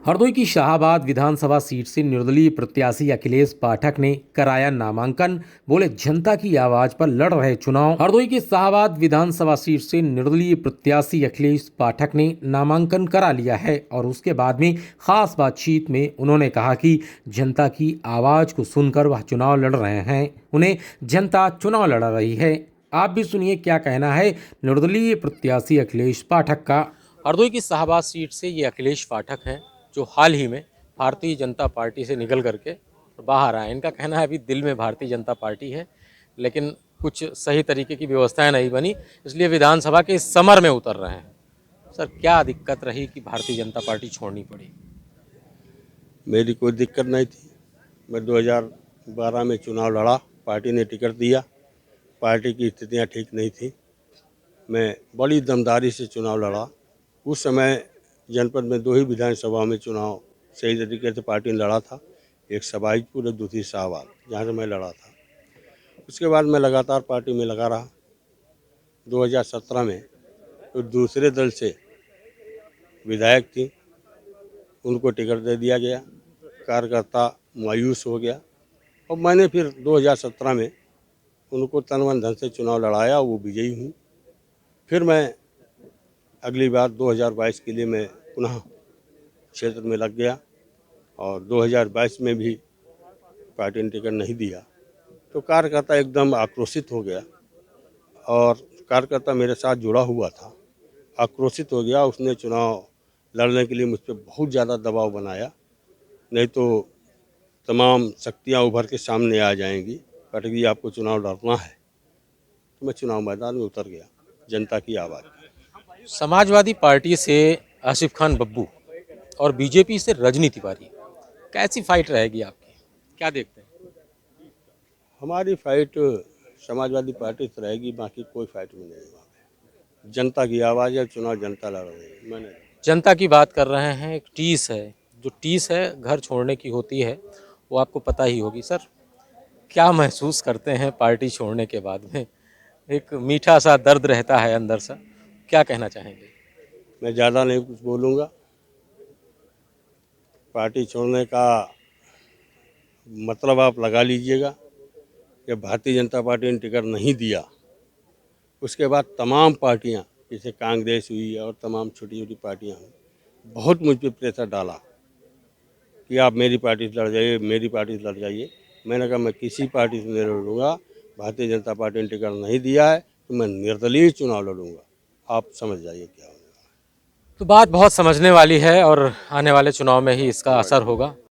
हरदोई की शाहाबाद विधानसभा सीट से निर्दलीय प्रत्याशी अखिलेश पाठक ने कराया नामांकन। बोले जनता की आवाज पर लड़ रहे चुनाव। हरदोई की शाहाबाद विधानसभा सीट से निर्दलीय प्रत्याशी अखिलेश पाठक ने नामांकन करा लिया है और उसके बाद में खास बातचीत में उन्होंने कहा कि जनता की आवाज को सुनकर वह चुनाव लड़ रहे हैं। उन्हें जनता चुनाव लड़ा रही है। आप भी सुनिए क्या कहना है निर्दलीय प्रत्याशी अखिलेश पाठक का। हरदोई की शाहाबाद सीट से ये अखिलेश पाठक हैं जो हाल ही में भारतीय जनता पार्टी से निकल करके बाहर आए। इनका कहना है अभी दिल में भारतीय जनता पार्टी है, लेकिन कुछ सही तरीके की व्यवस्थाएं नहीं बनी, इसलिए विधानसभा के इस समर में उतर रहे हैं। सर, क्या दिक्कत रही कि भारतीय जनता पार्टी छोड़नी पड़ी? मेरी कोई दिक्कत नहीं थी। मैं 2012 में चुनाव लड़ा, पार्टी ने टिकट दिया। पार्टी की स्थितियां ठीक नहीं थी। मैं बड़ी दमदारी से चुनाव लड़ा। उस समय जनपद में 2 ही विधानसभा में चुनाव सही तरीके से पार्टी ने लड़ा था, एक सबाइजपुर और दूसरी शाहबाद, जहाँ से मैं लड़ा था। उसके बाद मैं लगातार पार्टी में लगा रहा। 2017 में तो दूसरे दल से विधायक थी, उनको टिकट दे दिया गया। कार्यकर्ता मायूस हो गया और मैंने फिर 2017 में उनको तन मन धन से चुनाव लड़ाया, वो विजयी हूँ। फिर मैं अगली बार 2022 के लिए मैं पुनः क्षेत्र में लग गया और 2022 में भी पार्टी ने टिकट नहीं दिया तो कार्यकर्ता एकदम आक्रोशित हो गया और कार्यकर्ता मेरे साथ जुड़ा हुआ था, आक्रोशित हो गया। उसने चुनाव लड़ने के लिए मुझ पर बहुत ज़्यादा दबाव बनाया, नहीं तो तमाम शक्तियां उभर के सामने आ जाएंगी। पाठक जी, आपको चुनाव लड़ना है। तो मैं चुनाव मैदान में उतर गया। जनता की आवाज़। समाजवादी पार्टी से आसिफ खान बब्बू और बीजेपी से रजनी तिवारी, कैसी फाइट रहेगी आपकी? क्या देखते हैं? हमारी फाइट समाजवादी पार्टी से रहेगी, बाकी कोई फाइट में नहीं। वहाँ पे जनता की आवाज़ है, चुनाव जनता लड़ रही है। मैंने जनता की बात कर रहे हैं। एक टीस है, जो टीस है घर छोड़ने की होती है, वो आपको पता ही होगी। सर, क्या महसूस करते हैं पार्टी छोड़ने के बाद में? एक मीठा सा दर्द रहता है अंदर से, क्या कहना चाहेंगे? मैं ज़्यादा नहीं कुछ बोलूँगा। पार्टी छोड़ने का मतलब आप लगा लीजिएगा कि भारतीय जनता पार्टी ने टिकट नहीं दिया, उसके बाद तमाम पार्टियां जैसे कांग्रेस हुई और तमाम छोटी छोटी पार्टियां हुई, बहुत मुझ पर प्रेशर डाला कि आप मेरी पार्टी से लड़ जाइए, मेरी पार्टी से लड़ जाइए। मैंने कहा मैं किसी पार्टी से नहीं लड़ूंगा। भारतीय जनता पार्टी ने टिकट नहीं दिया है तो मैं निर्दलीय चुनाव लड़ूंगा। आप समझ जाइए क्या होगा। तो बात बहुत समझने वाली है और आने वाले चुनाव में ही इसका असर होगा।